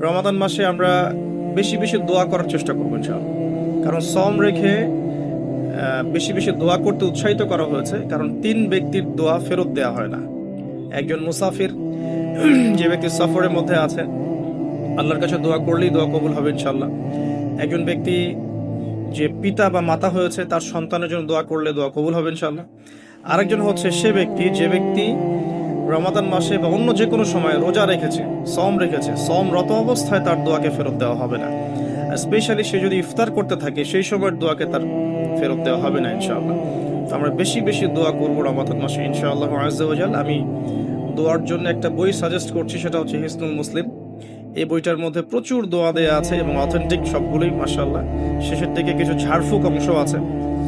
রমাদান মাসে আমরা বেশি বেশি দোয়া করার চেষ্টা করবো ইনশাআল্লাহ। কারণ সম রেখে বেশি বেশি দোয়া করতে উৎসাহিত করা হয়েছে, কারণ 3 ব্যক্তির দোয়া ফেরত দেওয়া হয় না। একজন মুসাফির, যে ব্যক্তি সফরের মধ্যে আছে, আল্লাহর কাছে দোয়া করলেই দোয়া কবুল হবে ইনশাআল্লাহ। একজন ব্যক্তি যে পিতা বা মাতা হয়েছে, তার সন্তানের জন্য দোয়া করলে দোয়া কবুল হবে ইনশাআল্লাহ। আরেকজন হচ্ছে সে ব্যক্তি যে ব্যক্তি রমাদান মাসে বা অন্য যে কোনো সময় রোজা রেখেছে, সমরত অবস্থায় তার দোয়াকে ফেরত দেওয়া হবে না। স্পেশালি সে যদি ইফতার করতে থাকে, সেই সময়ের দোয়াকে তার ফেরত দেওয়া হবে না ইনশাআল্লাহ। তো আমরা বেশি বেশি দোয়া করবো রমাদান মাসে ইনশাআল্লাহ আযজা ওয়া জাল। আমি দোয়ার জন্য একটা বই সাজেস্ট করছি, সেটা হচ্ছে হিসনুল মুসলিম। এই বইটার মধ্যে প্রচুর দোয়া দেয়া আছে এবং অথেন্টিক সবগুলোই মাশাআল্লাহ। শেষের দিকে কিছু ঝাড়ফুঁক অংশ আছে।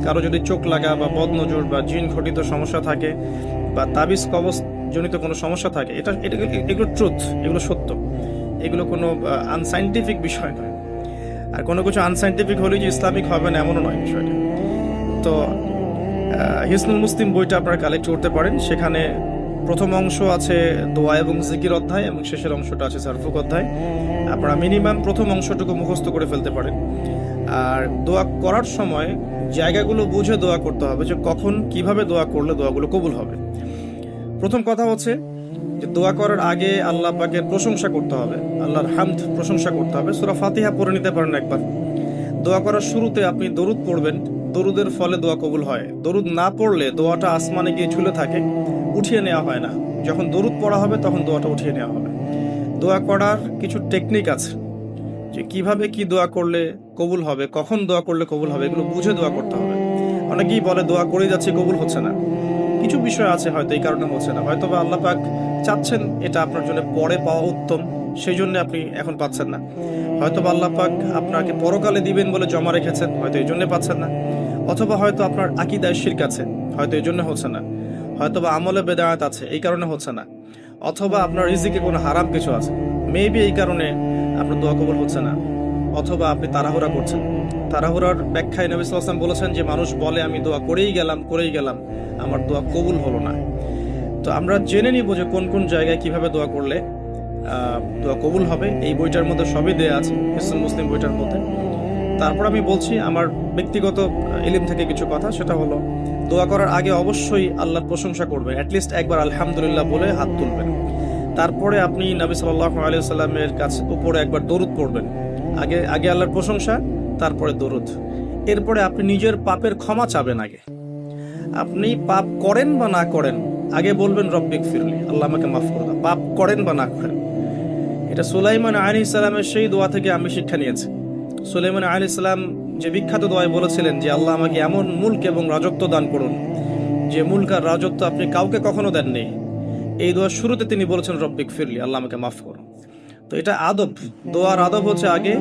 কারো যদি চোখ লাগা বা বদনজর বা জিন ঘটিত সমস্যা থাকে বা তাবিজ কবজ জনিত কোনো সমস্যা থাকে, এগুলো ট্রুথ, এগুলো সত্য, এগুলো কোনো আনসাইন্টিফিক বিষয় নয়। আর কোনো কিছু আনসাইন্টিফিক হলেই যে ইসলামিক হবে না, এমনও নয় বিষয়টা। তো হিসনুল মুসলিম বইটা আপনারা কালেক্ট করতে পারেন। সেখানে প্রথম অংশ আছে দোয়া এবং জিকির অধ্যায়, এবং শেষের অংশটা আছে সারফুক অধ্যায়। আপনারা মিনিমাম প্রথম অংশটুকু মুখস্থ করে ফেলতে পারেন। আর দোয়া করার সময় জায়গাগুলো বুঝে দোয়া করতে হবে, যে কখন কিভাবে দোয়া করলে দোয়াগুলো কবুল হবে। প্রথম কথা হচ্ছে যে দোয়া করার আগে আল্লাহ পাকের প্রশংসা করতে হবে, আল্লাহর হামদ প্রশংসা করতে হবে। সূরা ফাতিহা পড়ে নিতে পারেন একবার। দোয়া করার শুরুতে আপনি দরুদ পড়বেন, দরুদের ফলে দোয়া কবুল হয়। দরুদ না পড়লে দোয়াটা আসমানে গিয়ে ঝুলে থাকে, উঠিয়ে নেওয়া হয় না। যখন দরুদ পড়া হবে তখন দোয়াটা উঠিয়ে নেওয়া হবে। দোয়া করার কিছু টেকনিক আছে, যে কিভাবে কি দোয়া করলে কবুল হবে, কখন দোয়া করলে কবুল হবে, এগুলো বুঝে দোয়া করতে হবে। অনেকেই বলে দোয়া করে যাচ্ছে কবুল হচ্ছে না। কিছু বিষয় আছে হয়তো এই কারণে হচ্ছে না, হয়তো বা আল্লাহ পাক চাচ্ছেন এটা আপনার জন্য পরে পাওয়া উত্তম, সেই জন্য আপনি এখন পাচ্ছেন না। হয়তো বা আল্লাহ পাক আপনাকে পরকালে দিবেন বলে জমা রেখেছেন, হয়তো এই জন্য পাচ্ছেন না। অথবা হয়তো আপনার আকীদায় শিরক আছে, হয়তো এই জন্য হচ্ছে না। হয়তো বা আমলে বেদায়াত আছে, এই কারণে হচ্ছে না। অথবা আপনার রিজিকে কোনো হারাম কিছু আছে, মেবি এই কারণে আপনার দোয়া কবুল হচ্ছে না। অথবা আপনি তাড়াহুড়া করছেন। তাড়াহুড়ার ব্যাখ্যায় নবী সাল্লাল্লাহু আলাইহি ওয়াসাল্লাম বলেছেন যে মানুষ বলে আমি দোয়া করেই গেলাম, আমার দোয়া কবুল হলো না। তো আমরা জেনে নিব যে কোন কোন জায়গায় কিভাবে দোয়া করলে দোয়া কবুল হবে। এই বইটার মধ্যে সবই দেয়া আছে, হিসনুল মুসলিম বইটার মধ্যে। তারপর আমি বলছি আমার ব্যক্তিগত ইলম থেকে কিছু কথা, সেটা হলো দোয়া করার আগে অবশ্যই আল্লাহর প্রশংসা করবেন, অ্যাটলিস্ট একবার আলহামদুলিল্লাহ বলে হাত তুলবেন। তারপরে আপনি নবী সাল্লাল্লাহু আলাইহি ওয়াসাল্লামের কাছে উপরে একবার দরুদ পড়বেন। আগে আল্লাহর প্রশংসা, তারপরে দরুদ। এরপরে আপনি নিজের পাপের ক্ষমা চাবেন। আগে আপনি পাপ করেন বা না করেন, আগে বলবেন রব্বিক ফিরলি, আল্লাহ আমাকে মাফ করে দাও, পাপ করেন বা না করেন। এটা সুলাইমান আলাইহিস সালামের সেই দোয়া থেকে আমি শিক্ষা নিয়েছি। সুলাইমান আলাইহিস সালাম যে বিখ্যাত দোয়ায় বলেছিলেন যে আল্লাহ আমাকে এমন মুলক এবং রাজত্ব দান করুন, যে মুলক আর রাজত্ব আপনি কাউকে কখনো দেননি। এই দোয়ার শুরুতে তিনি বলেছেন রব্বিক ফিরলি, আল্লাহ আমাকে মাফ করুন। তো এটা আদব, দোয়ার আদব হচ্ছে আগে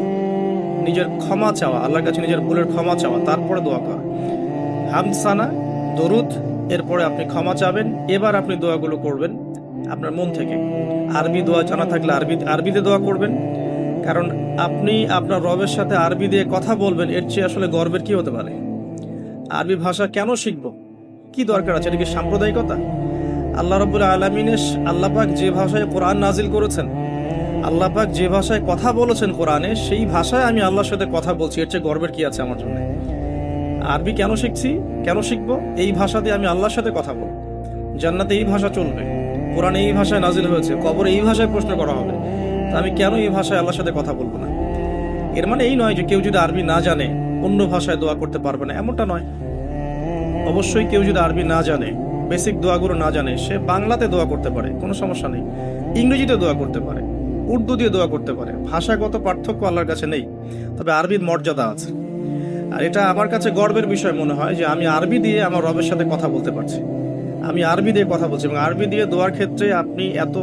নিজের ক্ষমা চাওয়া, আল্লাহর কাছে নিজের ভুলের ক্ষমা চাওয়া, তারপরে দোয়া করা। হামসানা, দরুদ, এরপরে আপনি ক্ষমা চাবেন। এবার আপনি দোয়াগুলো করবেন আপনার মন থেকে। আরবি দোয়া জানা থাকলে আরবিতে দোয়া করবেন, কারণ আপনি আপনার রবের সাথে আরবি দিয়ে কথা বলবেন, এর চেয়ে আসলে গর্বের কি হতে পারে? আরবি ভাষা কেন শিখবো, কি দরকার আছে? এটা কি সাম্প্রদায়িকতা? আল্লাহ রাব্বুল আলামিনের, আল্লাহ পাক যে ভাষায় কোরআন নাজিল করেছেন, আল্লাহ পাক যে ভাষায় কথা বলেছেন কোরআনে, সেই ভাষায় আমি আল্লাহর সাথে কথা বলছি, এর চেয়ে গর্বের কি আছে আমার জন্য? আরবি কেন শিখছি, কেন শিখবো? এই ভাষা দিয়ে আমি আল্লাহর সাথে কথা বলবো। জান্নাতে এই ভাষা চলবে, কোরআনে এই ভাষায় নাজিল হয়েছে, কবরে এই ভাষায় প্রশ্ন করা হবে। তা আমি কেন এই ভাষায় আল্লাহর সাথে কথা বলবো না? এর মানে এই নয় যে কেউ যদি আরবি না জানে অন্য ভাষায় দোয়া করতে পারবে না, এমনটা নয়। অবশ্যই কেউ যদি আরবি না জানে, বেসিক দোয়াগুলো না জানে, সে বাংলাতে দোয়া করতে পারে, কোনো সমস্যা নেই। ইংরেজিতে দোয়া করতে পারে, উর্দু দিয়ে দোয়া করতে পারে। ভাষাগত পার্থক্য আল্লাহর কাছে নেই, তবে আরবির মর্যাদা আছে। আর এটা আমার কাছে গর্বের বিষয় মনে হয় যে আমি আরবি দিয়ে আমার রবের সাথে কথা বলতে পারছি। আমি আরবি দিয়ে কথা বলছি, এবং আরবি দিয়ে দোয়ার ক্ষেত্রে আপনি এত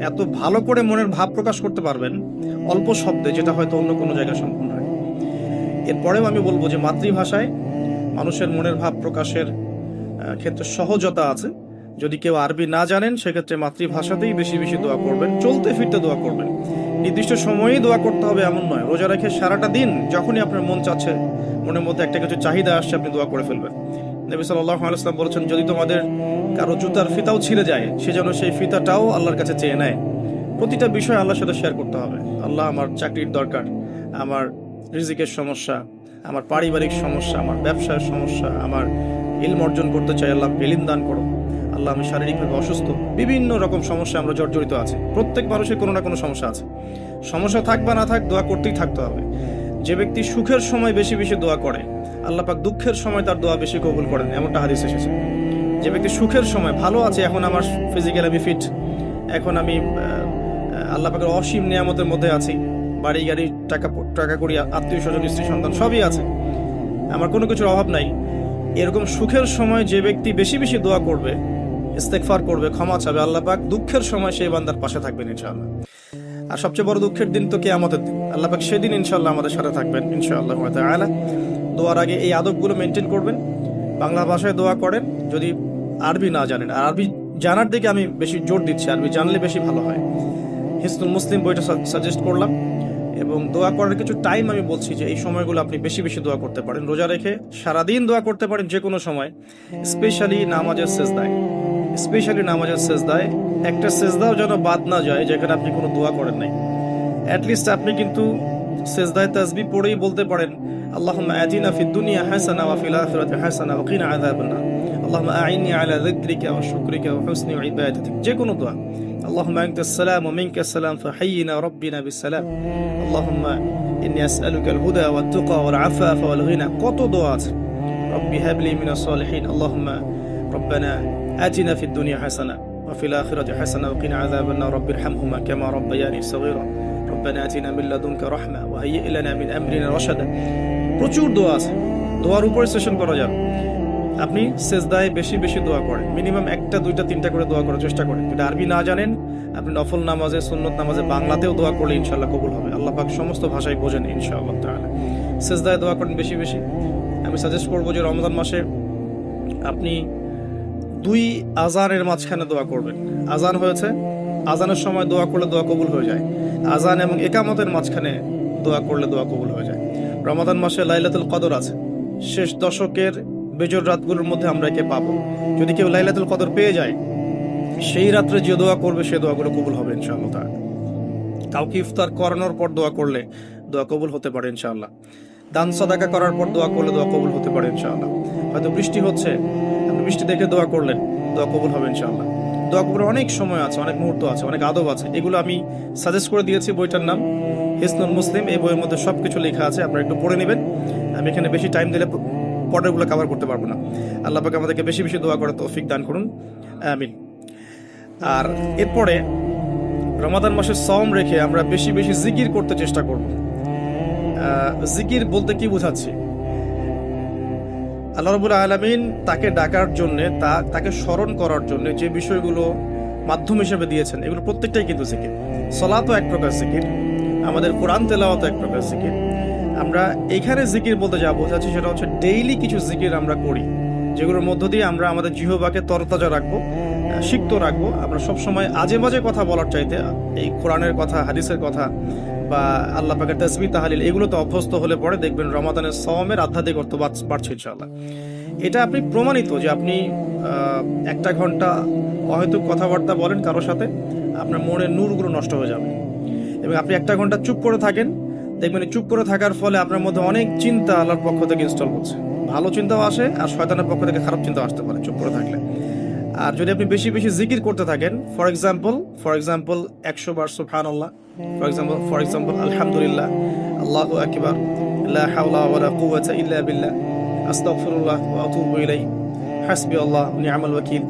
এত ভালো করে মনের ভাব প্রকাশ করতে পারবেন অল্প শব্দে, যেটা হয়তো অন্য কোনো জায়গায় সম্ভব নয়। এরপরেও আমি বলবো যে মাতৃভাষায় মানুষের মনের ভাব প্রকাশের ক্ষেত্রে সহজতা আছে। যদি কেউ আরবি না জানেন, সেক্ষেত্রে মাতৃভাষাতেই বেশি বেশি দোয়া করবেন, চলতে ফিরতে দোয়া করবেন। নির্দিষ্ট সময়েই দোয়া করতে হবে এমন নয়। রোজা রেখে সারাটা দিন যখনই আপনার মন চাচ্ছে, মনের মধ্যে একটা কিছু চাহিদা আসছে, আপনি দোয়া করে ফেলবেন। নবী সাল্লাল্লাহু আলাইহি ওয়াসাল্লাম বলেছেন, যদি তোমাদের কারো জুতার ফিতাও ছিঁড়ে যায়, সে যেন সেই ফিতাটাও আল্লাহর কাছে চেয়ে নেয়। প্রতিটা বিষয় আল্লাহর সাথে শেয়ার করতে হবে। আল্লাহ আমার চাকরির দরকার, আমার রিজিকের সমস্যা, আমার পারিবারিক সমস্যা, আমার ব্যবসার সমস্যা, আমার ইলম অর্জন করতে চাই, আল্লাহ ইলম দান করো। আল্লাহ আমি শারীরিকভাবে অসুস্থ, বিভিন্ন রকম সমস্যা আমরা জর্জরিত আছি। প্রত্যেক মানুষের কোনো না কোনো সমস্যা আছে। সমস্যা থাক বা না থাক, দোয়া করতেই থাকতে হবে। যে ব্যক্তি সুখের সময় বেশি বেশি দোয়া করে, আল্লাহ পাক দুঃখের সময় তার দোয়া বেশি কবুল করেন, এমনটা হাদিস এসেছে। যে ব্যক্তি সুখের সময় ভালো আছে, এখন আমার ফিজিক্যাল আমি ফিট, এখন আমি আল্লাহ পাকের অসীম নিয়ামতের মধ্যে আছি, বাড়ি গাড়ি টাকা করি, আত্মীয় স্বজন স্ত্রী সন্তান সবই আছে, আমার কোনো কিছুর অভাব নাই, এরকম সুখের সময় যে ব্যক্তি বেশি বেশি দোয়া করবে, ইস্তেগফার করবে, ক্ষমা চাবে, আল্লাহ পাক দুঃখের সময় সেই বান্দার পাশে থাকবেন ইনশাআল্লাহ। আর সবচেয়ে বড় দুঃখের দিন তো কিয়ামতের দিন, আল্লাহ পাক সেদিন ইনশাআল্লাহ আমাদের সাথে থাকবেন ইনশাআল্লাহ তাআলা। দোয়ার আগে এই আদবগুলো মেনটেন করবেন। বাংলা ভাষায় দোয়া করেন যদি আরবি না জানেন, আর আরবি জানার দিকে আমি বেশি জোর দিচ্ছি, আরবি জানলে বেশি ভালো হয়। হিসনুল মুসলিম বইটা সাজেস্ট করলাম, এবং দোয়া করার কিছু টাইম আমি বলছি যে এই সময়গুলো আপনি বেশি বেশি দোয়া করতে পারেন। রোজা রেখে সারাদিন দোয়া করতে পারেন যে কোনো সময়, স্পেশালি নামাজের সেজদায়। একটা সেজদাও যেন বাদ না যায় যেখানে আপনি কোনো দোয়া করেন নাই। অ্যাটলিস্ট আপনি কিন্তু সেজদায় তাসবিহ পড়েই বলতে পারেন, আল্লাহুম্মা আতিনা ফিদ দুনিয়া হাসানা ওয়া ফিল আখিরাতি হাসানা ওয়া কিনা আযাবান নার, আল্লাহুম্মা আইন্নি আলা যিকরিকা ওয়া শুকরিকা ওয়া হুসনি ইবাদাতিক। যে কোনো দোয়া, আল্লাহুম্মা আনতাস সালাম ওয়া মিনকাস সালাম ফাহাইয়িনা রাব্বিনা বিস সালাম, আল্লাহুম্মা ইন্নী আসআলুকাল হুদা ওয়াত তুকা ওয়াল আফাফা ওয়াল গিনা। কত দোয়া আছে। রব্বি হাবলি মিনাস সালিহিন, আল্লাহুম্মা রব্বানা আতিনা ফিদ দুনিয়া হাসানা ওয়া ফিল আখিরাতি হাসানা ওয়া কিনা আযাবান নার, রব্বিরহামহুমা কামা রাব্বায়ানি সাগীরা, রব্বানা আতিনা মিন লাদুনকা রাহমা ওয়া হাইয়্যি লানা মিন আমরিনা রাশাদা। প্রচুর দোয়া আছে, দোয়ার উপরে সেশন করা যাবে। আপনি সেজদায় বেশি বেশি দোয়া করেন, মিনিমাম 1টা 2টা 3টা করে দোয়া করার চেষ্টা করেন। যদি আরবি না জানেন, আপনি নফল নামাজে, সুন্নত নামাজে বাংলাতেও দোয়া করলে ইনশাআল্লাহ কবুল হবে। আল্লাহ পাক সমস্ত ভাষায় বোঝেন ইনশাআল্লাহ তাআলা। সেজদায় দোয়া করেন বেশি বেশি। আমি সাজেস্ট করবো যে রমজান মাসে আপনি 2 আজানের মাঝখানে দোয়া করবেন। আজান হয়েছে, আজানের সময় দোয়া করলে দোয়া কবুল হয়ে যায়। আজান এবং ইকামতের মাঝখানে দোয়া করলে দোয়া কবুল হয়ে যায়। রমাদান মাসে লাইলাতুল কদর আছে, শেষ দশকের বেজর রাতগুলোর মধ্যে আমরা একে পাবো। যদি কেউ লাইলাতুল কদর পেয়ে যায়, সেই রাত্রে যে দোয়া করবে সে দোয়াগুলো কবুল হবে ইনশাআল্লাহ তাআলা। কাউকে ইফতার করানোর পর দোয়া করলে দোয়া কবুল হতে পারে ইনশাআল্লাহ। দান সাদাকা করার পর দোয়া করলে দোয়া কবুল হতে পারে ইনশাআল্লাহ। হয়তো বৃষ্টি হচ্ছে, আপনি বৃষ্টি দেখে দোয়া করলেন, দোয়া কবুল হবে ইনশাআল্লাহ। দোয়া কবুলের অনেক সময় আছে, অনেক মুহূর্ত আছে, অনেক আদব আছে। এগুলো আমি সাজেস্ট করে দিয়েছি, বইটার নাম হিসনুল মুসলিম। এই বইয়ের মধ্যে সবকিছু লেখা আছে, আপনারা একটু পড়ে নেবেন। আমি এখানে বেশি টাইম দিলে পর্যায়গুলো কভার করতে পারবো না। আল্লাহ পাক আমাদেরকে বেশি বেশি দোয়া করার তৌফিক দান করুন, আমিন। আর এরপরে রমাদান মাসের সওম রেখে আমরা বেশি বেশি জিকির করতে চেষ্টা করব। জিকির বলতে কি বোঝাচ্ছি? আল্লাহ রাব্বুল আলামিন তাকে ডাকার জন্য, তাকে স্মরণ করার জন্য যে বিষয়গুলো মাধ্যম হিসেবে দিয়েছেন, এগুলো প্রত্যেকটাই কিন্তু জিকির। সালাতও এক প্রকার জিকির, আমাদের কোরআন তেলাওয়াতও এক প্রকার জিকির। আমরা এখানে জিকির বলতে যা বোঝাচ্ছি সেটা হচ্ছে ডেইলি কিছু জিকির আমরা করি, যেগুলোর মধ্য দিয়ে আমরা আমাদের জিহ্বাকে তরতাজা রাখবো, সিক্ত রাখবো। আমরা সবসময় আজে বাজে কথা বলার চাইতে এই কোরআনের কথা, হাদিসের কথা বা আল্লাহ পাকের তাসবিহ তাহলিল, এগুলোতে অভ্যস্ত হলে পরে দেখবেন রমাদানের সওমের আধ্যাত্মিক অর্থ বাড়ছে ইনশাআল্লাহ। এটা আপনি প্রমাণিত যে আপনি 1টা ঘন্টা অহেতুক কথাবার্তা বলেন কারোর সাথে, আপনার মনের নূরগুলো নষ্ট হয়ে যাবে। এবং আপনি 1টা ঘন্টা চুপ করে থাকেন, দেখবেন চুপ করে থাকার ফলে আপনার মধ্যে অনেক চিন্তা আল্লাহর পক্ষ থেকে ইনস্টল হচ্ছে। ভালো চিন্তাও আসে, আর শয়তানের পক্ষ থেকে খারাপ চিন্তাও আসতে পারে চুপ করে থাকলে। আর যদি আপনি বেশি বেশি জিকির করতে থাকেন, ফর এক্সাম্পল 100 বার সুবহানাল্লাহ, ফর এক্সাম্পল আলহামদুলিল্লাহ, আল্লাহু আকবার, লা হাওলা ওয়ালা কুওয়াতা ইল্লা বিল্লাহ, আস্তাগফিরুল্লাহ ওয়া আতুবু ইলাইহি, হাসবিয়াল্লাহ ওয়া নি'মাল ওয়াকিল।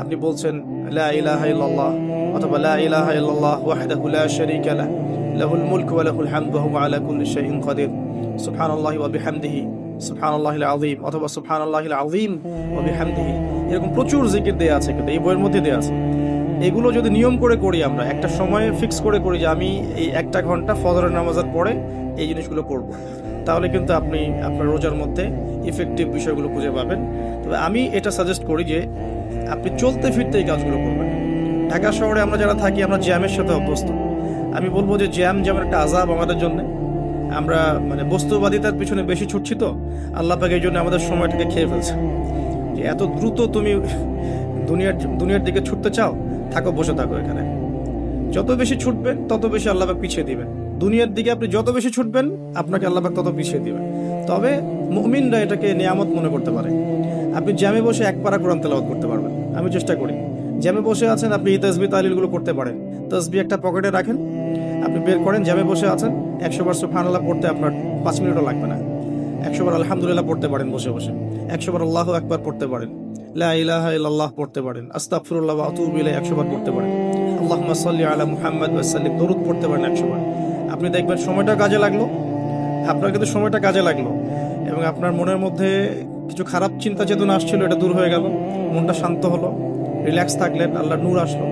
আপনি বলছেন লা ইলাহা ইল্লাল্লাহ অথবা লা ইলাহা ইল্লাল্লাহ ওয়াহদাহু লা শারীকা লাহু, লাহুল মুলকু ওয়া লাহুল হামদু ওয়া হুয়া আলা কুল্লি শাইইন কাদির, সুবহানাল্লাহি ওয়া বিহামদিহি, সুবহানাল্লাহিল আযীম অথবা সুবহানাল্লাহিল আযীম ওয়া বিহামদিহি। এরকম প্রচুর জিকির দেয়া আছে, কিন্তু এই বইয়ের মধ্যে দেয়া আছে। এগুলো যদি নিয়ম করে করি, আমরা একটা সময় ফিক্স করে করি যে আমি এই 1টা ঘন্টা ফজরের নামাজের পরে এই জিনিসগুলো করব, তাহলে কিন্তু আপনি আপনার রোজার মধ্যে ইফেক্টিভ বিষয়গুলো খুঁজে পাবেন। তবে আমি এটা সাজেস্ট করি যে আপনি চলতে ফিরতে এই কাজগুলো করবেন। ঢাকা শহরে আমরা যারা থাকি, আমরা জ্যামের সাথে অভ্যস্ত। আমি বলবো যে জ্যাম যেমন একটা আযাব আমাদের জন্য, আমরা মানে বস্তুবাদিতার পিছনে বেশি ছুটছি, তো আল্লাহ পাক এই জন্য আমাদের সময়টাকে খেয়ে ফেলছে। যে এত দ্রুত তুমি দুনিয়ার দিকে ছুটতে চাও, থাকো, বসে থাকো এখানে। যত বেশি ছুটবেন তত বেশি আল্লাহ পাক পিছিয়ে দিবেন। দুনিয়ার দিকে আপনি যত বেশি ছুটবেন আপনাকে আল্লাহ পাক তত পিছিয়ে দিবে। তবে মুমিনরা এটাকে নিয়ামত মনে করতে পারে। আপনি জ্যামে বসে এক পারা কোরআন তেলাওয়াত করতে পারবেন। আমি চেষ্টা করি, জ্যামে বসে আছেন আপনি এই তাসবিহ তাহলিলগুলো করতে পারেন। তাসবিহ একটা পকেটে রাখেন, আপনি বের করেন, জ্যামে বসে আছেন, 100 বার সুবহানাল্লাহ পড়তে আপনার 5 মিনিটও লাগবে না। 100 বার আলহামদুলিল্লাহ পড়তে পারেন বসে বসে, 100 বার আল্লাহু আকবার পড়তে পারেন, লা ইলাহা ইল্লাল্লাহ পড়তে পারেন, আস্তাগফিরুল্লাহ ওয়া আতুবু ইলাইহি 100 বার পড়তে পারেন, আল্লাহুম্মা সাল্লি আলা মুহাম্মাদ ওয়া সাল্লিম দরুদ পড়তে পারেন 100 বার। আপনি দেখবেন সময়টা কাজে লাগলো, আপনার কিন্তু সময়টা কাজে লাগলো, এবং আপনার মনের মধ্যে কিছু খারাপ চিন্তা চেতনা আসছিল, এটা দূর হয়ে গেল, মনটা শান্ত হলো, রিল্যাক্স থাকলেন, আল্লাহর নূর আসলো।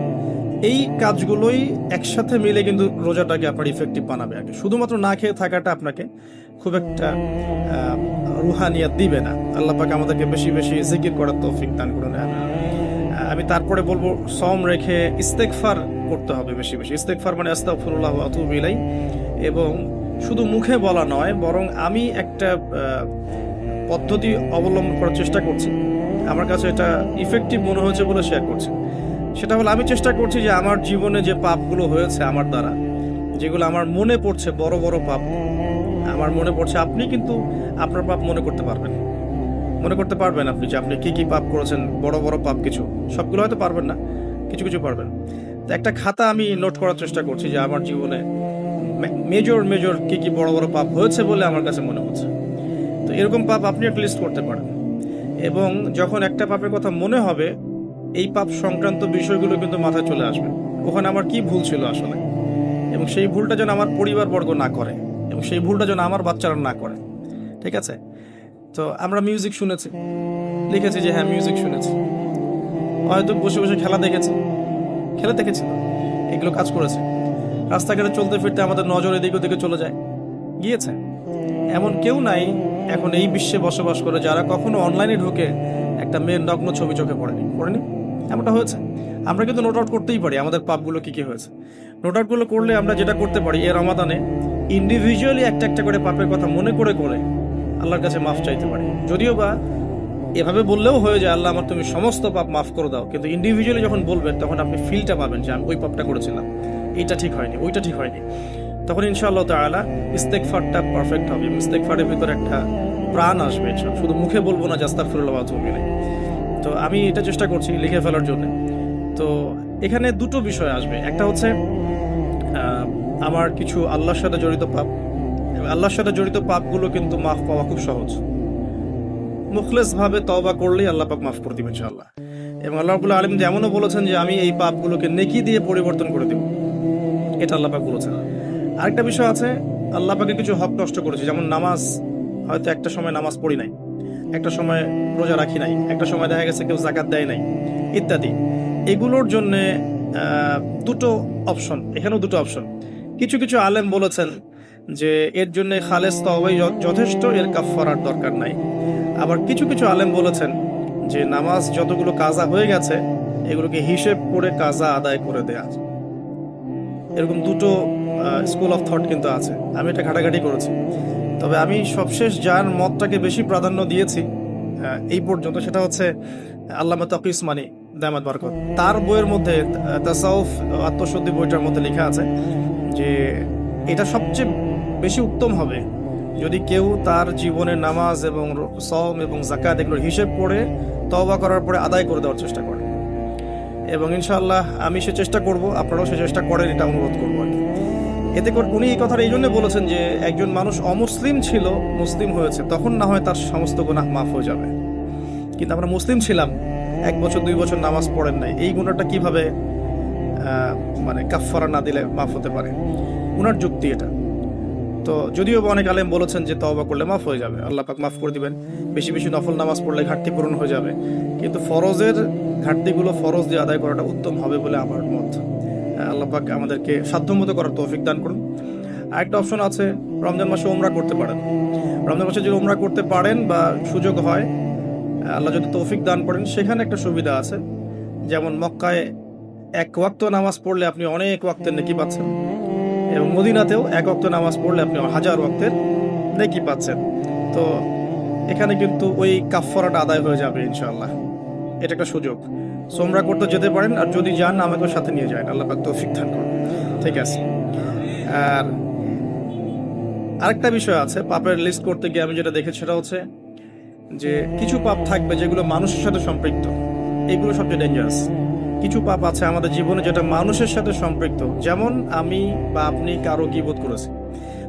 এই কাজগুলোই একসাথে মিলে কিন্তু রোজাটাকে আপনার ইফেক্টিভ বানাবে। আগে শুধুমাত্র না খেয়ে থাকাটা আপনাকে খুব একটা রুহানিয়াত দিবে না। আল্লাহ পাক আমাদেরকে বেশি বেশি জিকির করার তৌফিক দান করুন। আমি তারপরে বলবো সওম রেখে ইস্তেগফার করতে হবে বেশি বেশি। ইস্তেগফার মানে আস্তাগফিরুল্লাহ ওয়া আতুবু ইলাইহি, এবং শুধু মুখে বলা নয়, বরং আমি একটা পদ্ধতি অবলম্বন করার চেষ্টা করছি, আমার কাছে এটা ইফেক্টিভ মনে হয়েছে বলে শেয়ার করছি। সেটা হলো আমি চেষ্টা করছি যে আমার জীবনে যে পাপগুলো হয়েছে আমার দ্বারা, যেগুলো আমার মনে পড়ছে বড় বড় পাপ আমার মনে পড়ছে, আপনি কিন্তু আপনার পাপ মনে করতে পারবেন, আপনি যে আপনি কি কি পাপ করেছেন, বড় বড় পাপ কিছু, সবগুলো হয়তো পারবেন না, কিছু কিছু পারবেন। তো একটা খাতা আমি নোট করার চেষ্টা করছি যে আমার জীবনে মেজর মেজর কি কি বড় বড় পাপ হয়েছে বলে আমার কাছে মনে হচ্ছে। তো এরকম পাপ আপনি একটা লিস্ট করতে পারেন, এবং যখন একটা পাপের কথা মনে হবে, এই পাপ সংক্রান্ত বিষয়গুলো কিন্তু মাথায় চলে আসবে, ওখানে আমার কি ভুল ছিল আসলে, এবং সেই ভুলটা যেন আমার পরিবারবর্গ না করে, এবং সেই ভুলটা যেন আমার বাচ্চারা না করে। ঠিক আছে? তো আমরা মিউজিক শুনেছি, লিখেছি যে হ্যাঁ মিউজিক শুনেছি, হয়তো বসে বসে খেলা দেখেছি তো এগুলো কাজ করেছে। রাস্তাঘাটে চলতে ফিরতে আমাদের নজর এদিক ওদিকে চলে যায়, গিয়েছে। এমন কেউ নাই এখন এই বিশ্বে বসবাস করে যারা কখনো অনলাইনে ঢুকে একটা মেয়ের নগ্ন ছবি চোখে পড়েনি। এমনটা হয়েছে। আমরা কিন্তু নোট আউট করতেই পারি আমাদের পাপগুলো কি কি হয়েছে। নোট আউটগুলো করলে আমরা যেটা করতে পারি, এর রমাদানে ইন্ডিভিজুয়ালি একটা একটা করে পাপের কথা মনে করে করে আল্লাহর কাছে মাফ চাইতে পারি। যদিও বা এভাবে বললেও হয়ে যায় আল্লাহ আমার তুমি সমস্ত পাপ মাফ করে দাও, কিন্তু ইন্ডিভিজুয়ালি যখন বলবেন তখন আপনি ফিলটা পাবেন যে আমি ওই পাপটা করেছিলাম, এইটা ঠিক হয়নি, ওইটা ঠিক হয়নি। তখন ইনশাআল্লাহ তাআলা ইস্তেগফারটা পারফেক্ট হবে। ইস্তেগফারের ভিতরে একটা প্রাণ আসবে, শুধু মুখে বলবো না যে আস্তাগফিরুল্লাহ ওয়া আতুবু ইলাইহি। তো আমি এটা চেষ্টা করছি লিখে ফেলার জন্য। তো এখানে দুটো বিষয় আসবে, একটা হচ্ছে আমার কিছু আল্লাহর সাথে জড়িত পাপ, আল্লাহর সাথে জড়িত পাপগুলো কিন্তু মাফ পাওয়া খুব সহজ। মুখলেস ভাবে তওবা করলেই আল্লাহ পাক মাফ করে দিবেন ইনশাআল্লাহ। এবং আল্লাহ রাব্বুল আলামিন এমনও বলেছেন যে আমি এই পাপগুলোকে নেকি দিয়ে পরিবর্তন করে দেব, এটা আল্লাহ পাক বলেছেন। আরেকটা বিষয় আছে, আল্লাহ পাকের কিছু হক নষ্ট করেছি, যেমন নামাজ, হয়তো একটা সময় নামাজ পড়ি নাই, একটা সময় রোজা রাখি নাই, একটা সময় দেখা গেছে কেউ যাকাত দেয় নাই, ইত্যাদি। এগুলোর জন্য দুটো অপশন, এখানেও দুটো অপশন। কিছু কিছু আলেম বলেছেন যে এর জন্য খালেস তওবাই যথেষ্ট, এর কাফফারার দরকার নাই। আবার কিছু কিছু আলেম বলেছেন যে নামাজ যতগুলো কাজা হয়ে গেছে এগুলোকে হিসেব করে কাজা আদায় করে দেয়া। এরকম দুটো স্কুল অফ থট কিন্তু আছে, আমি এটা ঘাটাঘাটি করেছি। তবে আমি সবশেষ যার মতটাকে বেশি প্রাধান্য দিয়েছি এই পর্যন্ত, সেটা হচ্ছে আল্লামা তাকি উসমানী দামাত বারকত। তার বইয়ের মধ্যে তাসাউফ আত্মশুদ্ধি বইটার মধ্যে লেখা আছে যে এটা সবচেয়ে বেশি উত্তম হবে যদি কেউ তার জীবনের নামাজ এবং সওম এবং যাকাত এগুলোর হিসেব করে তওবা করার পরে আদায় করে দেওয়ার চেষ্টা করে। এবং ইনশাআল্লাহ আমি সে চেষ্টা করব, আপনারাও সে চেষ্টা করেন, এটা অনুরোধ করবো আর কি। এতে করে উনি এই কথাটা এই জন্য বলেছেন যে একজন মানুষ অমুসলিম ছিল, মুসলিম হয়েছে, তখন না হয় তার সমস্ত গুনাহ মাফ হয়ে যাবে, কিন্তু আমরা মুসলিম ছিলাম, 1 বছর 2 বছর নামাজ পড়েন নাই, এই গুনাহটা কিভাবে মানে কাফফারা না দিলে মাফ হতে পারে? উনার যুক্তি এটা। তো যদিও অনেক আলেম বলেছেন যে তওবা করলে মাফ হয়ে যাবে, আল্লাহ পাক মাফ করে দিবেন, বেশি বেশি নফল নামাজ পড়লে ঘাটতি পূরণ হয়ে যাবে, কিন্তু ফরজের ঘাটতিগুলো ফরজ দিয়ে আদায় করাটা উত্তম হবে বলে আমার মত। আল্লাহ পাক আমাদেরকে সাধ্যমতো করার তৌফিক দান করুন। আরেকটা অপশন আছে, রমজান মাসে উমরা করতে পারেন। রমজান মাসে যদি উমরা করতে পারেন বা সুযোগ হয়, আল্লাহ যদি তৌফিক দান করেন, সেখানে একটা সুবিধা আছে, যেমন মক্কায় 1 ওয়াক্ত নামাজ পড়লে আপনি অনেক ওয়াক্তের নেকি পাচ্ছেন, এবং মদিনাতেও 1 ওয়াক্ত নামাজ পড়লে আপনি 1000 ওয়াক্তের নেকি পাচ্ছেন। তো এখানে কিন্তু ওই কাফফারাটা আদায় হয়ে যাবে ইনশাআল্লাহ। এটা একটা সুযোগ। উমরা করতে যেতে পারেন, আর যদি যান আমাকেও সাথে নিয়ে যায়, আল্লাহ পাক তৌফিক দান করুন। ঠিক আছে। আর আরেকটা বিষয় আছে, পাপের লিস্ট করতে গিয়ে আমি যেটা দেখেছি সেটা হচ্ছে যে কিছু পাপ থাকবে যেগুলো মানুষের সাথে সম্পৃক্ত, এগুলো সবচেয়ে ডেঞ্জারাস। কিছু পাপ আছে আমাদের জীবনে যেটা মানুষের সাথে সম্পৃক্ত, যেমন আমি বা আপনি কারো গীবত করেছি,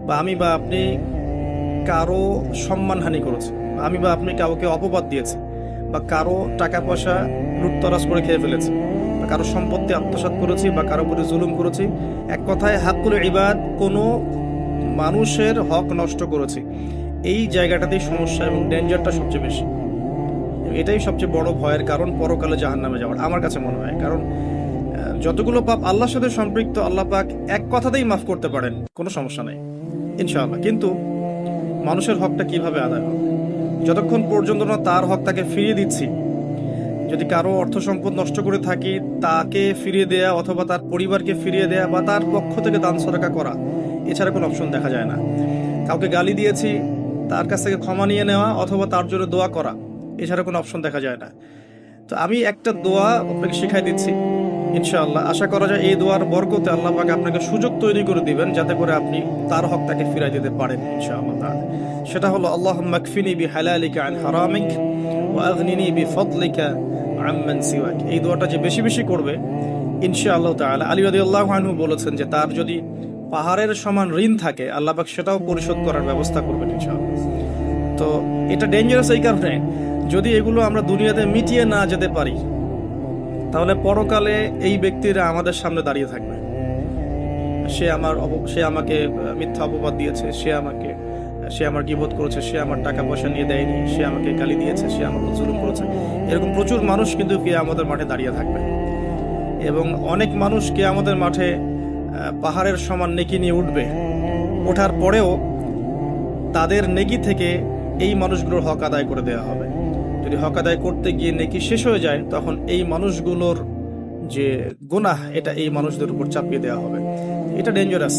বা আমি বা আপনি কারো সম্মানহানি করেছি, বা আমি বা আপনি কাউকে অপবাদ দিয়েছি, বা কারো টাকা পয়সা লুটতরাজ করে খেয়ে ফেলেছি, বা কারো সম্পত্তি আত্মসাৎ করেছি, বা কারো উপরে জুলুম করেছি। এক কথায় হাক্কুল ইবাদ, কোনো মানুষের হক নষ্ট করেছি। এই জায়গাটাতেই সমস্যা এবং ডেঞ্জারটা সবচেয়ে বেশি। এটাই সবচেয়ে বড় ভয়ের কারণ পরকালে জাহান্নামে যাওয়ার, আমার কাছে মনে হয়। কারণ যতগুলো পাপ আল্লাহর সাথে সম্পৃক্ত, আল্লাহ পাক এক কথাতেই মাফ করতে পারেন, কোনো সমস্যা নেই ইনশাআল্লাহ। কিন্তু মানুষের হকটা কিভাবে আদায় হবে? যতক্ষণ পর্যন্ত না তার হক তাকে ফিরিয়ে দিচ্ছি, যদি কারো অর্থ সম্পদ নষ্ট করে থাকি তাকে ফিরিয়ে দেয়া, অথবা তার পরিবারকে ফিরিয়ে দেয়া, বা তার পক্ষ থেকে দান সদকা করা, এছাড়া কোনো অপশন দেখা যায় না। কাউকে গালি দিয়েছি, তার কাছ থেকে ক্ষমা নিয়ে নেওয়া, অথবা তার জন্য দোয়া করা, এছাড়া কোনো অপশন দেখা যায় না। তো আমি একটা দোয়া আপনাকে শিখাই দিচ্ছি ইনশাআল্লাহ। আশা করা যায় এই দোয়ার বরকতে আল্লাহ পাক আপনাকে সুযোগ তৈরি করে দিবেন যাতে করে আপনি তার হক তাকে ফিরাই দিতে পারেন ইনশাআল্লাহ তাআলা। সেটা হলো আল্লাহুম্মা কফিনি বিহালালিকা আন হারামিক ওয়া আগনিনি বিফদলিকা আম্মান সিওয়াক। এই দোয়াটা যে বেশি বেশি করবে ইনশাআল্লাহ তাআলা, আলী রাদিয়াল্লাহু আনহু বলেছেন যে তার যদি পাহাড়ের সমান ঋণ থাকে আল্লাহ পাক সেটাও পরিশোধ করার ব্যবস্থা করবেন ইনশাআল্লাহ। তো এটা ডেঞ্জারাস এই কারণে, যদি এগুলো আমরা দুনিয়াতে মিটিয়ে না যেতে পারি তাহলে পরকালে এই ব্যক্তিরা আমাদের সামনে দাঁড়িয়ে থাকবে। সে আমাকে মিথ্যা অপবাদ দিয়েছে, সে আমার গীবত করেছে, সে আমার টাকা পয়সা নিয়ে দেয়নি, সে আমাকে গালি দিয়েছে, সে আমাকে জুলুম করেছে। এরকম প্রচুর মানুষ কিন্তু আমাদের মাঠে দাঁড়িয়ে থাকবে, এবং অনেক মানুষ আমাদের মাঠে পাহাড়ের সমান নেকি নিয়ে উঠবে। ওঠার পরেও তাদের নেকি থেকে এই মানুষগুলোর হক আদায় করে দেওয়া হবে। যদি হক আদায় করতে গিয়ে নেকি শেষ হয়ে যায় তখন এই মানুষগুলোর যে গুনাহ এটা এই মানুষদের উপর চাপিয়ে দেওয়া হবে। এটা ডেঞ্জারাস।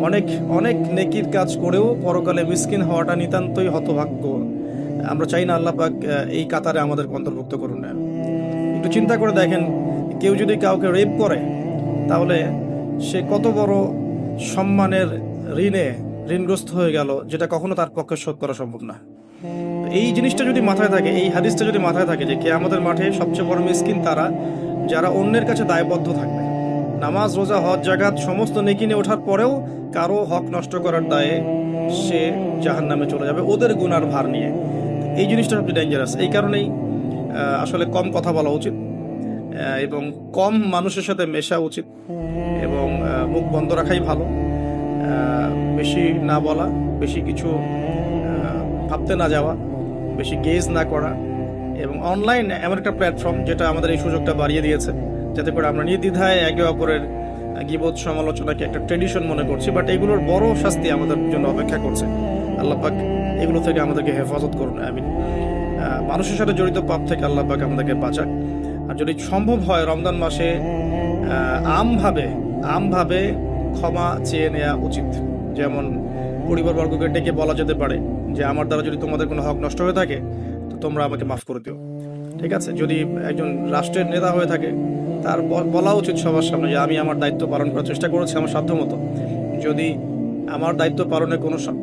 অনেক অনেক নেকির কাজ করেও পরকালে মিসকিন হওয়াটা নিতান্তই হতভাগ্য। আমরা চাই না আল্লাহ পাক এই কাতারে আমাদের অন্তর্ভুক্ত করুন না। একটু চিন্তা করে দেখেন, কেউ যদি কাউকে রেপ করে তাহলে সে কত বড় সম্মানের ঋণগ্রস্ত হয়ে গেল, যেটা কখনো তার পক্ষে শোধ করা সম্ভব না। এই জিনিসটা যদি মাথায় থাকে, এই হাদিসটা যদি মাথায় থাকে যে কিয়ামতের মাঠে সবচেয়ে বড় মিসকিন তারা যারা অন্যের কাছে দায়বদ্ধ থাকবে, নামাজ রোজা হজ জাকাত সমস্ত নেকি নিয়ে ওঠার পরেও কারো হক নষ্ট করার দায়ে সে জাহান্নামে চলে যাবে ওদের গুনার ভার নিয়ে। এই জিনিসটা সবচেয়ে ডেঞ্জারাস। এই কারণেই আসলে কম কথা বলা উচিত, এবং কম মানুষের সাথে মেশা উচিত, এবং মুখ বন্ধ রাখাই ভালো। বেশি না বলা, বেশি কিছু ভাবতে না যাওয়া, বেশি গেজ না করা। এবং অনলাইন এমন একটা প্ল্যাটফর্ম যেটা আমাদের এই সুযোগটা বাড়িয়ে দিয়েছে যাতে করে আমরা নির্দ্বিধায় একে অপরের গীবত সমালোচনাকে একটা ট্রেডিশন মনে করছি, বাট এগুলোর বড় শাস্তি আমাদের জন্য অপেক্ষা করছে। আল্লাহ পাক এগুলো থেকে আমাদেরকে হেফাজত করুন, আমিন। মানুষের সাথে জড়িত পাপ থেকে আল্লাহ পাক আমাদেরকে বাঁচাক। আর যদি সম্ভব হয় রমজান মাসে আমভাবে ক্ষমা চেয়ে নেওয়া উচিত। যেমন পরিবারবর্গকে ডেকে বলা যেতে পারে যে আমার দ্বারা যদি তোমাদের কোনো হক নষ্ট হয়ে থাকে তো তোমরা আমাকে মাফ করে দিও, ঠিক আছে। যদি একজন রাষ্ট্রের নেতা হয়ে থাকে তার বলা উচিত সবার সামনে যে আমি আমার দায়িত্ব পালন করার চেষ্টা করেছি আমার সাধ্যমতো। যদি আমার দায়িত্ব পালনে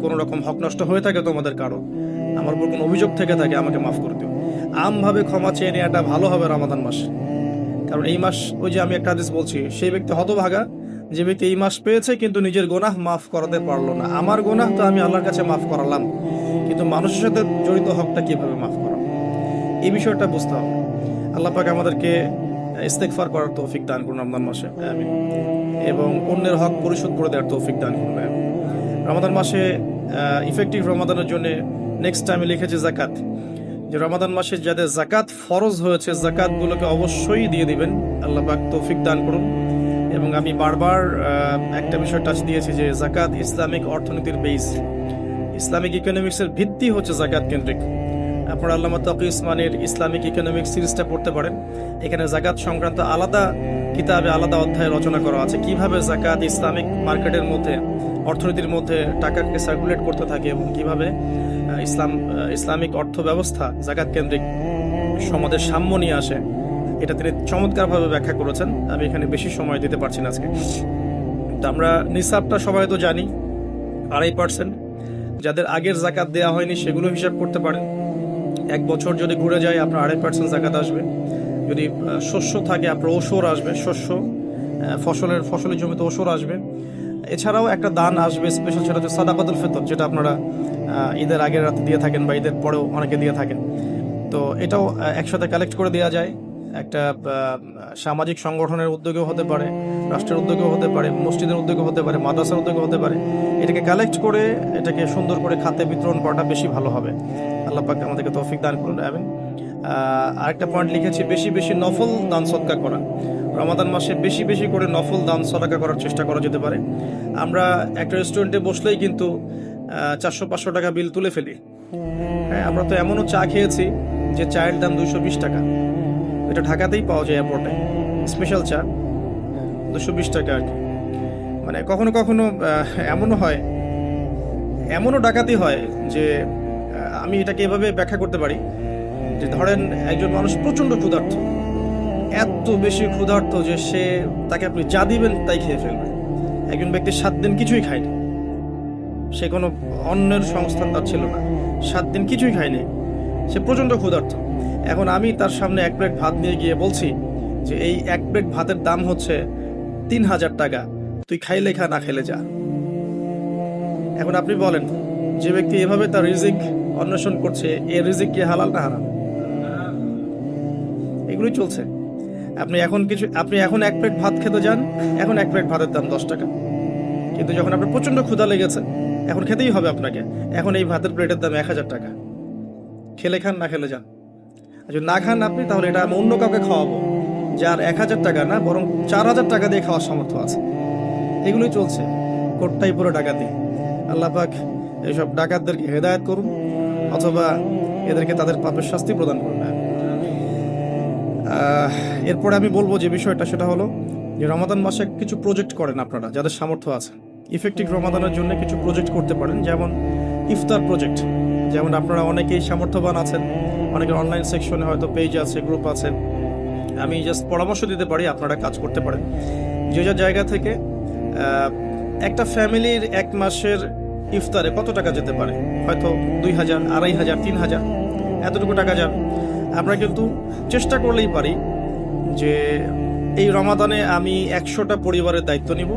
কোনো রকম হক নষ্ট হয়ে থাকে তোমাদের কারো, আমার উপর কোনো অভিযোগ থেকে থাকে, আমাকে মাফ করে দিও। আমভাবে ক্ষমা চেয়ে নেওয়াটা ভালো হবে রমাদান মাস। কারণ এই মাস, ওই যে আমি একটা হাদিস বলছি, সেই ব্যক্তি হতভাগা যে ব্যক্তি এই মাস পেয়েছে কিন্তু নিজের গোনাহ মাফ করাতে পারলো না। আমার গোনাহ তো আমি আল্লাহর কাছে মাফ করালাম, কিন্তু মানুষের সাথে জড়িত হকটা কিভাবে মাফ করাবো, এই বিষয়টা বুঝতে হবে। আল্লাহ পাক আমাদেরকে ইস্তেগফার করার তৌফিক দান করুন রমজান মাসে, আমিন। এবং অন্যের হক পরিশোধ করে দেওয়ার তৌফিক দান করুন, আমিন। রমাদান মাসে ইফেক্টিভ রমাদানের জন্য নেক্সট টাইমে লিখেছে জাকাত, যে রমাদান মাসে যাদের জাকাত ফরজ হয়েছে জাকাতগুলোকে অবশ্যই দিয়ে দিবেন। আল্লাহ পাক তৌফিক দান করুন। এবং আমি বারবার একটা বিষয় টাচ দিয়েছি যে জাকাত ইসলামিক অর্থনীতির বেস, ইসলামিক ইকোনমিক্সের ভিত্তি হচ্ছে জাকাত কেন্দ্রিক। আপনারা আল্লামা তাকি উসমানীর ইসলামিক ইকোনমিক্স সিরিজটা পড়তে পারেন। এখানে জাকাত সংক্রান্ত আলাদা কিতাবে আলাদা অধ্যায় রচনা করা আছে, কিভাবে জাকাত ইসলামিক মার্কেটের মধ্যে, অর্থনীতির মধ্যে টাকাকে সার্কুলেট করতে থাকে, এবং কিভাবে ইসলামিক অর্থ ব্যবস্থা জাকাত কেন্দ্রিক সমাজের সাম্য নিয়ে আসে। এটা তিনি চমৎকারভাবে ব্যাখ্যা করেছেন। আমি এখানে বেশি সময় দিতে পারছি না আজকে। তো আমরা নিসাবটা সবাই তো জানি, 2.5%। যাদের আগের জাকাত দেওয়া হয়নি সেগুলো হিসাব করতে পারেন। 1 বছর যদি ঘুরে যায় আপনার 2.5% জাকাত আসবে। যদি শস্য থাকে আপনার ওসর আসবে, শস্য ফসলের জমিতে ওসর আসবে। এছাড়াও একটা দান আসবে স্পেশাল, সেটা হচ্ছে সাদাকাতুল ফিতর, যেটা আপনারা ঈদের আগের রাতে দিয়ে থাকেন বা ঈদের পরেও অনেকে দিয়ে থাকেন। তো এটাও একসাথে কালেক্ট করে দেওয়া যায়। একটা সামাজিক সংগঠনের উদ্যোগেও হতে পারে, রাষ্ট্রের উদ্যোগেও হতে পারে, মসজিদের উদ্যোগও হতে পারে, মাদ্রাসার উদ্যোগও হতে পারে। এটাকে কালেক্ট করে এটাকে সুন্দর করে খাতে বিতরণ করাটা বেশি ভালো হবে। আল্লাহ পাক আমাদেরকে তৌফিক দান করুন, আমিন। আরেকটা পয়েন্ট লিখেছি, বেশি বেশি নফল দান সদকা করা। রমাদান মাসে বেশি বেশি করে নফল দান সদকা করার চেষ্টা করা যেতে পারে। আমরা একটা রেস্টুরেন্টে বসলেই কিন্তু 400-500 টাকা বিল তুলে ফেলি। হ্যাঁ, আমরা তো এমনও চা খেয়েছি যে চায়ের দাম 220 টাকা। এটা ঢাকাতেই পাওয়া যায় এয়ারপোর্টে, স্পেশাল চা 220 টাকা আর কি। মানে কখনো কখনো এমনও হয়, এমনও ডাকাতি হয় যে আমি এটাকে এভাবে ব্যাখ্যা করতে পারি যে ধরেন একজন মানুষ প্রচণ্ড ক্ষুধার্ত, এত বেশি ক্ষুধার্ত যে তাকে আপনি যা দিবেন তাই খেয়ে ফেলবে। একজন ব্যক্তি 7 দিন কিছুই খায়নি, সে কোনো অন্যের সংস্থান তার ছিল না, 7 দিন কিছুই খায়নি, সে প্রচণ্ড ক্ষুধার্ত। এখন আমি তার সামনে 1 প্লেট ভাত নিয়ে গিয়ে বলছি যে এই 1 প্লেট ভাতের দাম হচ্ছে 3000 টাকা, তুই খাইলে খা, না খাইলে যা। এখন আপনি বলেন, যে ব্যক্তি এভাবে তার রিজিক অন্বেষণ করছে, এর রিজিক কি হালাল না হারাম? এগুলোই চলছে। আপনি এখন 1 প্লেট ভাত খেতে যান, এখন 1 প্লেট ভাতের দাম 10 টাকা। কিন্তু যখন আপনার প্রচন্ড ক্ষুধা লেগেছে, এখন খেতেই হবে আপনাকে, এখন এই ভাতের প্লেটের দাম 1000 টাকা। খেলে খান, না খেলে যান। যদি না খান আপনি, তাহলে এটা আমি অন্য কাউকে খাওয়াবো যার 1000 টাকা না, বরং 4000 টাকা দিয়ে খাওয়ার সামর্থ্য আছে। এগুলোই চলছে, কোটটাই পুরো ডাকাতি। আল্লাহ পাক এইসব ডাকাতদেরকে হেদায়েত করুন, অথবা এদেরকে তাদের পাপের শাস্তি প্রদান করুন। এরপরে আমি বলবো যে বিষয়টা, সেটা হলো যে রমাদান মাসে কিছু প্রজেক্ট করেন আপনারা যাদের সামর্থ্য আছে। ইফেক্টিভ রমাদানের জন্য কিছু প্রজেক্ট করতে পারেন, যেমন ইফতার প্রজেক্ট। যেমন আপনারা অনেকেই সামর্থ্যবান আছেন, অনেকের অনলাইন সেকশনে হয়তো পেজ আছে, গ্রুপ আছে। আমি জাস্ট পরামর্শ দিতে পারি, আপনারা কাজ করতে পারেন। যে যার জায়গা থেকে একটা ফ্যামিলির 1 মাসের ইফতারে কত টাকা যেতে পারে, হয়তো 2000, 2500, 3000, এতটুকু টাকা যাবে। আমরা কিন্তু চেষ্টা করলেই পারি যে এই রমাদানে আমি 100টা পরিবারের দায়িত্ব নিব।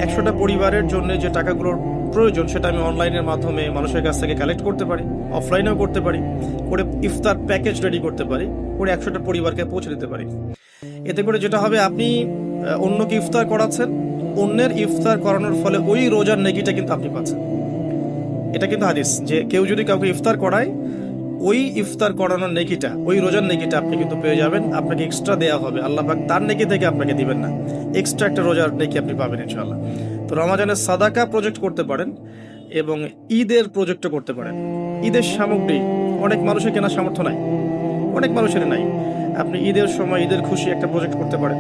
100টা পরিবারের জন্য যে টাকাগুলোর প্রয়োজন সেটা আমি অনলাইনের মাধ্যমে মানুষের কাছ থেকে কালেক্ট করতে পারি, অফলাইনেও করতে পারি, করে ইফতার প্যাকেজ রেডি করতে পারি, করে 100টা পরিবারকে পৌঁছে দিতে পারি। এতে করে যেটা হবে, আপনি অন্যকে ইফতার করাচ্ছেন, অন্যের ইফতার করানোর ফলে ওই রোজার নেকিটা কিন্তু আপনি পাচ্ছেন। এটা কিন্তু হাদিস, যে কেউ যদি কাউকে ইফতার করায়, ওই ইফতার করানোর নেকিটা, ওই রোজার নেকিটা আপনি কিন্তু পেয়ে যাবেন। আপনাকে এক্সট্রা দেওয়া হবে, আল্লাহ পাক তার নেকি থেকে আপনাকে দিবেন না, এক্সট্রা একটা রোজার নেকি আপনি পাবেন ইনশাআল্লাহ। তো রমাজানের সাদাকা প্রজেক্ট করতে পারেন এবং ঈদের প্রজেক্টও করতে পারেন। ঈদের সামগ্রী অনেক মানুষের কেনার সামর্থ্য নাই, অনেক মানুষের নাই। আপনি ঈদের সময় ঈদের খুশি একটা প্রজেক্ট করতে পারেন।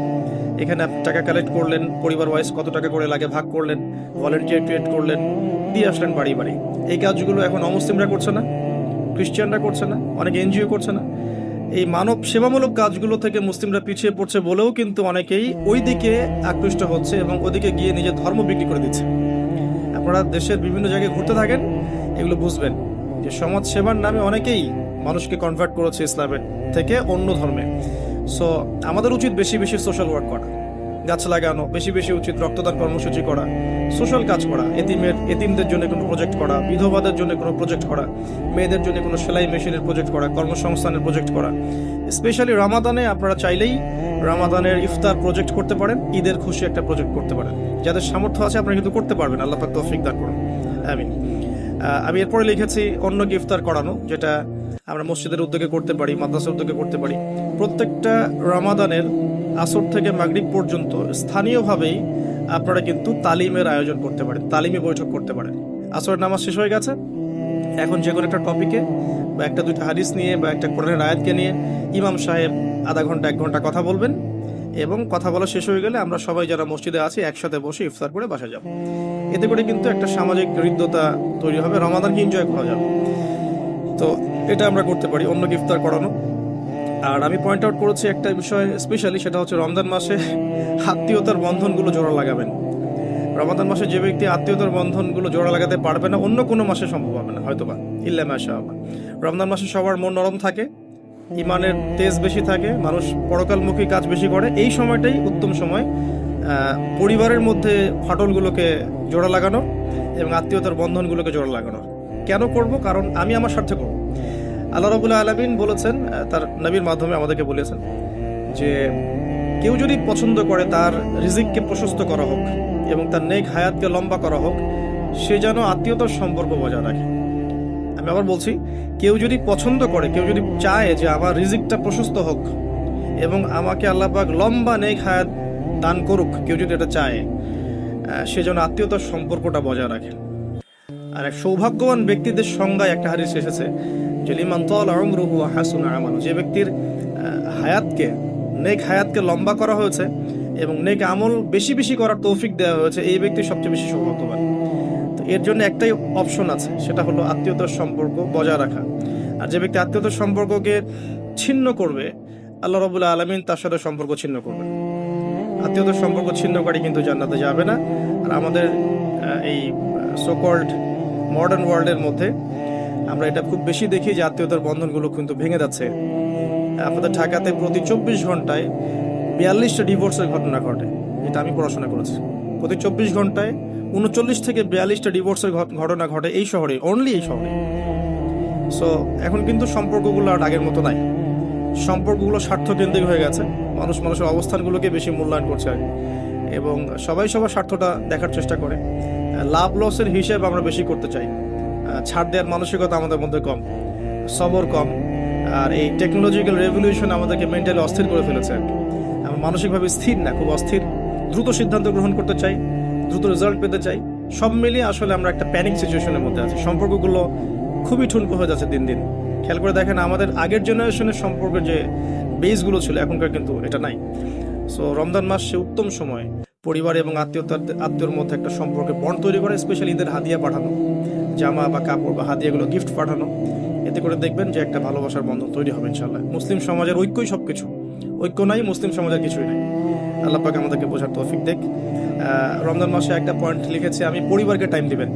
এখানে আপনি টাকা কালেক্ট করলেন, পরিবার ওয়াইজ কত টাকা করে লাগে ভাগ করলেন, ভলেন্টিয়ার ক্রিয়েট করলেন, দিয়ে আসলেন বাড়ি বাড়ি। এই কাজগুলো এখন অমুসলিমরা করছে না, খ্রিস্টানরা করছে না, অনেক এনজিও করছে না। এই মানব সেবামূলক কাজগুলো থেকে মুসলিমরা পিছিয়ে পড়ছে বলেও কিন্তু অনেকেই ওই দিকে আকৃষ্ট হচ্ছে এবং ওদিকে গিয়ে নিজের ধর্ম বিক্রি করে দিচ্ছে। আপনারা দেশের বিভিন্ন জায়গায় ঘুরতে থাকেন, এগুলো বুঝবেন যে সমাজ সেবার নামে অনেকেই মানুষকে কনভার্ট করেছে ইসলামের থেকে অন্য ধর্মে। সো আমাদের উচিত বেশি বেশি সোশ্যাল ওয়ার্ক করা, গাছ লাগানো, বেশি বেশি উচিত রক্তদান কর্মসূচি করা, সোশ্যাল কাজ করা, এতিমদের জন্য কোনো প্রজেক্ট করা, বিধবাদের জন্য কোনো প্রজেক্ট করা, মেয়েদের জন্য কোনো সেলাই মেশিনের প্রজেক্ট করা, কর্মসংস্থানের প্রজেক্ট করা। স্পেশালি রমাদানে আপনারা চাইলেই রমাদানের ইফতার প্রজেক্ট করতে পারেন, ঈদের খুশি একটা প্রজেক্ট করতে পারেন। যাদের সামর্থ্য আছে আপনারা কিন্তু করতে পারবেন, আল্লাহ পাক তৌফিক দান করুন, আমিন। আমি এরপরে লিখেছি অন্যকে ইফতার করানো, যেটা আমরা মসজিদের উদ্যোগে করতে পারি, মাদ্রাসার উদ্যোগে করতে পারি। প্রত্যেকটা রমাদানের আসর থেকে মাগরিব পর্যন্ত স্থানীয়ভাবেই আপনারা কিন্তু তালিমের আয়োজন করতে পারেন, তালিমি বৈঠক করতে পারেন। আসরের নামাজ শেষ হয়ে গেছে, এখন যে কোনো একটা টপিকে বা একটা দুইটা হাদিস নিয়ে বা একটা কোরআনের আয়াতকে নিয়ে ইমাম সাহেব আধা ঘন্টা 1 ঘন্টা কথা বলবেন, এবং কথা বলা শেষ হয়ে গেলে আমরা সবাই যারা মসজিদে আছি একসাথে বসে ইফতার করে বাসা যাব। এতে করে কিন্তু একটা সামাজিক হৃদ্যতা তৈরি হবে, রমাদানকে এনজয় করা যাবে। তো এটা আমরা করতে পারি, অন্যকে ইফতার করানো। আর আমি পয়েন্ট আউট করেছি একটা বিষয় স্পেশালি, সেটা হচ্ছে রমজান মাসে আত্মীয়তার বন্ধনগুলো জোড়া লাগাবেন। রমাদান মাসে যে ব্যক্তি আত্মীয়তার বন্ধনগুলো জোড়া লাগাতে পারবে না, অন্য কোনো মাসে সম্ভব হবে না হয়তোবা, ইল্লা মাশাআল্লাহ। রমজান মাসে সবার মন নরম থাকে, ইমানের তেজ বেশি থাকে, মানুষ পরকালমুখী কাজ বেশি করে। এই সময়টাই উত্তম সময় পরিবারের মধ্যে ফাটলগুলোকে জোড়া লাগানো এবং আত্মীয়তার বন্ধনগুলোকে জোড়া লাগানোর। কেন করব? কারণ আমি আমার স্বার্থে করব। আল্লাহ রাব্বুল আলামিন বলেছেন, তার নবীর মাধ্যমে আমাদেরকে বলেছেন যে কেউ যদি পছন্দ করে তার রিজিককে প্রশস্ত করা হোক এবং তার নেক হায়াতকে লম্বা করা হোক, সে যেন আত্মীয়তার সম্পর্ক বজায় রাখে। আমি আবার বলছি, কেউ যদি পছন্দ করে, কেউ যদি চায় যে আমার রিজিকটা প্রশস্ত হোক এবং আমাকে আল্লাহ পাক লম্বা নেক হায়াত দান করুক, কেউ যদি এটা চায়, সে যেন আত্মীয়তার সম্পর্কটা বজায় রাখে। আর এক সৌভাগ্যবান ব্যক্তিদের সংজ্ঞায় একটা হাদিস এসেছে যে লিমান তালা উমরুহু ওয়া হাসুনা আমালুহু, যে ব্যক্তির নেক হায়াতকে লম্বা করা হয়েছে এবং নেক আমল বেশি বেশি করার তৌফিক দেওয়া হয়েছে, এই ব্যক্তি সবচেয়ে বেশি সৌভাগ্যবান। তো এর জন্য একটাই অপশন আছে, সেটা হলো আত্মীয়তার সম্পর্ক বজায় রাখা। আর যে ব্যক্তি আত্মীয়তার সম্পর্ককে ছিন্ন করবে, আল্লাহ রাব্বুল আলামিন তার সাথে সম্পর্ক ছিন্ন করবে। আত্মীয়তার সম্পর্ক ছিন্নকারী কিন্তু জান্নাতে যাবে না। আর আমাদের এই সোকল্ড মডার্ন ওয়ার্ল্ডের মধ্যে আমরা এটা খুব বেশি দেখি যে আত্মীয়তার বন্ধনগুলো কিন্তু ভেঙে যাচ্ছে। আমাদের ঢাকাতে প্রতি 24 ঘন্টায় 42টা ডিভোর্সের ঘটনা ঘটে, এটা আমি পড়াশোনা করেছি। প্রতি 24 ঘন্টায় 39 থেকে 42টা ডিভোর্সের ঘটনা ঘটে এই শহরে, অনলি এই শহরে। সো এখন কিন্তু সম্পর্কগুলো আর আগের মতো নাই, সম্পর্কগুলো স্বার্থকেন্দ্রিক হয়ে গেছে। মানুষ মানুষের অবস্থানগুলোকে বেশি মূল্যায়ন করছে আর কি, এবং সবাই সবার স্বার্থটা দেখার চেষ্টা করে। লাভ লসের হিসেব আমরা বেশি করতে চাই, ছাড় দেওয়ার মানসিকতা আমাদের মধ্যে কম, সবর কম। আর এই টেকনোলজিক্যাল রেভলিউশন আমাদেরকে মেন্টালি অস্থির করে ফেলেছে আর কি। আমরা মানসিকভাবে স্থির না, খুব অস্থির, দ্রুত সিদ্ধান্ত গ্রহণ করতে চাই, দ্রুত রেজাল্ট পেতে চাই। সব মিলিয়ে আসলে আমরা একটা প্যানিক সিচুয়েশনের মধ্যে আছি। সম্পর্কগুলো খুবই ঠুনকো হয়ে যাচ্ছে দিন দিন। খেয়াল করে দেখেন, আমাদের আগের জেনারেশনের সম্পর্কের যে বেসগুলো ছিল এখনকার কিন্তু এটা নাই। সো রমজান মাস সে উত্তম সময় পরিবার এবং আত্মীয়র মধ্যে একটা সম্পর্কে বন্ড তৈরি করে, স্পেশালি ঈদের হাদিয়া পাঠানো, জামা বা কাপড় বা হাদিয়াগুলো গিফট পাঠানো। এতে করে দেখবেন যে একটা ভালোবাসার বন্ধন তৈরি হবে ইনশাআল্লাহ। মুসলিম সমাজের ঐক্যই সবকিছু, ঐক্য নাই মুসলিম সমাজের কিছুই নাই। আল্লাহ পাক আমাদেরকে বোঝার তৌফিক দেখ। রমজান মাসে একটা পয়েন্ট লিখেছে, আমি পরিবারকে টাইম দিবেন,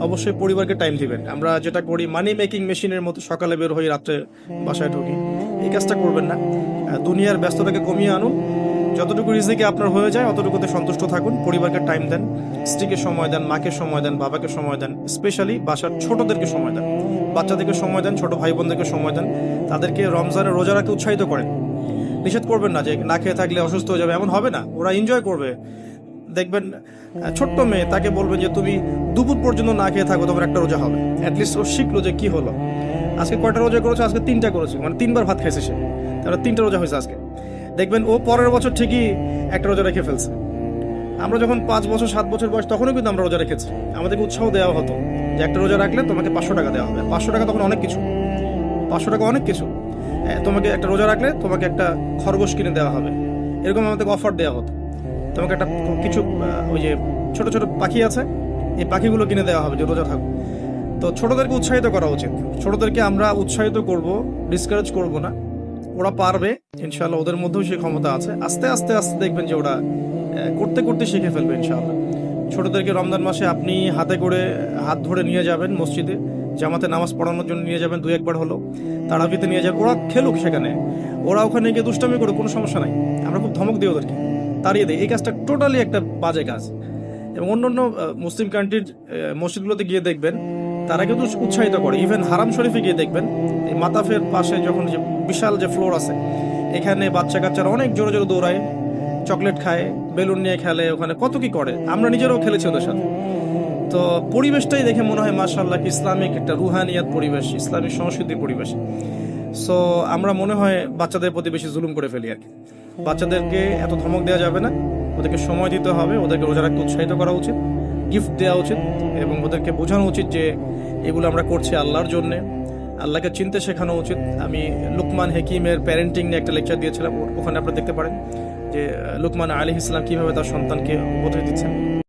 অবশ্যই পরিবারকে টাইম দিবেন। আমরা যেটা করি মানি মেকিং মেশিনের মতো, সকালে বের হই রাত্রে বাসায় ঢুকি, এই কাজটা করবেন না। দুনিয়ার ব্যস্ততাকে কমিয়ে আনুন, যতটুকু রিজিকে আপনার হয়ে যায় অতটুকুতে সন্তুষ্ট থাকুন। পরিবারকে টাইম দেন, স্ত্রীকে সময় দেন, মাকে সময় দেন, বাবাকে সময় দেন, স্পেশালি বাসার ছোটদেরকে সময় দেন, বাচ্চাদেরকে সময় দেন, ছোট ভাই বোনদেরকে সময় দেন। তাদেরকে রমজানের রোজা রাখতে উৎসাহিত করেন। নিষেধ করবেন না যে না খেয়ে থাকলে অসুস্থ হয়ে যাবে, এমন হবে না। ওরা এনজয় করবে। দেখবেন ছোট্ট মেয়ে, তাকে বলবেন যে তুমি দুপুর পর্যন্ত না খেয়ে থাকো, তোমার একটা রোজা হবে। অ্যাটলিস্ট ও শিখলো যে কি হলো, আজকে কয়টা রোজা করেছে, আজকে 3টা করেছে, মানে 3বার ভাত খাইছে সে, তাহলে 3টা রোজা হয়েছে আজকে। দেখবেন ও পরের বছর ঠিকই একটা রোজা রেখে ফেলছে। আমরা যখন 5 বছর 7 বছর বয়স, তখনও কিন্তু আমরা রোজা রেখেছি। আমাদেরকে উৎসাহ দেওয়া হতো যে একটা রোজা রাখলে তোমাকে 500 টাকা দেওয়া হবে। 500 টাকা তখন অনেক কিছু, 500 টাকা অনেক কিছু। তোমাকে একটা রোজা রাখলে তোমাকে একটা খরগোশ কিনে দেওয়া হবে, এরকম আমাদেরকে অফার দেওয়া হতো। তোমাকে একটা কিছু ওই যে ছোট ছোট পাখি আছে, এই পাখিগুলো কিনে দেওয়া হবে যে রোজা থাকো। তো ছোটদেরকে উৎসাহিত করা উচিত। ছোটদেরকে আমরা উৎসাহিত করব, ডিসকারেজ করব না। ওরা পারবে ইনশাআল্লাহ, ওদের মধ্যেও সেই ক্ষমতা আছে। আস্তে আস্তে আস্তে দেখবেন যে ওরা করতে করতে শিখে ফেলবে ইনশাআল্লাহ। ছোটদেরকে রমজান মাসে আপনি হাতে করে হাত ধরে নিয়ে যাবেন মসজিদে, জামাতে নামাজ পড়ানোর জন্য নিয়ে যাবেন, 2-1 বার হলো তারাবিতে নিয়ে যাবেন। ওরা খেলুক সেখানে, ওরা ওখানে গিয়ে দুষ্টামি করুক, কোনো সমস্যা নাই। আমরা খুব ধমক দিই ওদেরকে, তাড়িয়ে দিই। এই কাজটা টোটালি একটা বাজে কাজ। এবং অন্য মুসলিম কান্ট্রির মসজিদগুলোতে গিয়ে দেখবেন তারা কিন্তু উৎসাহিত করে। ইভেন হারাম শরীফে গিয়ে দেখবেন এই মাতাফের পাশে যখন যে বিশাল যে ফ্লোর আছে, এখানে বাচ্চা কাচ্চারা অনেক জোরে জোরে দৌড়ায়, চকলেট খায়, বেলুন নিয়ে খেলে, ওখানে কত কি করে। আমরা নিজেরাও খেলেছি ওদের সাথে। তো পরিবেশটাই দেখে মনে হয় মাশাআল্লাহ ইসলামিক একটা রুহানিয়াত পরিবেশ, ইসলামিক সংস্কৃতির পরিবেশ। সো আমরা মনে হয় বাচ্চাদের প্রতি বেশি জুলুম করে ফেলি আর কি। বাচ্চাদেরকে এত ধমক দেওয়া যাবে না, ওদেরকে সময় দিতে হবে, ওদেরকে রোজা রাখতে উৎসাহিত করা উচিত, গিফট দেওয়া উচিত, এবং ওদেরকে বোঝানো উচিত যে এগুলো আমরা করছি আল্লাহর জন্যে, আল্লাহকে চিনতে শেখানো উচিত। আমি লুকমান হাকিমের প্যারেন্টিং নিয়ে একটা লেকচার দিয়েছিলাম, ওখানে আপনারা দেখতে পারেন যে লুকমান আলাইহিস সালাম কিভাবে তার সন্তানকে উপদেশ দিচ্ছেন।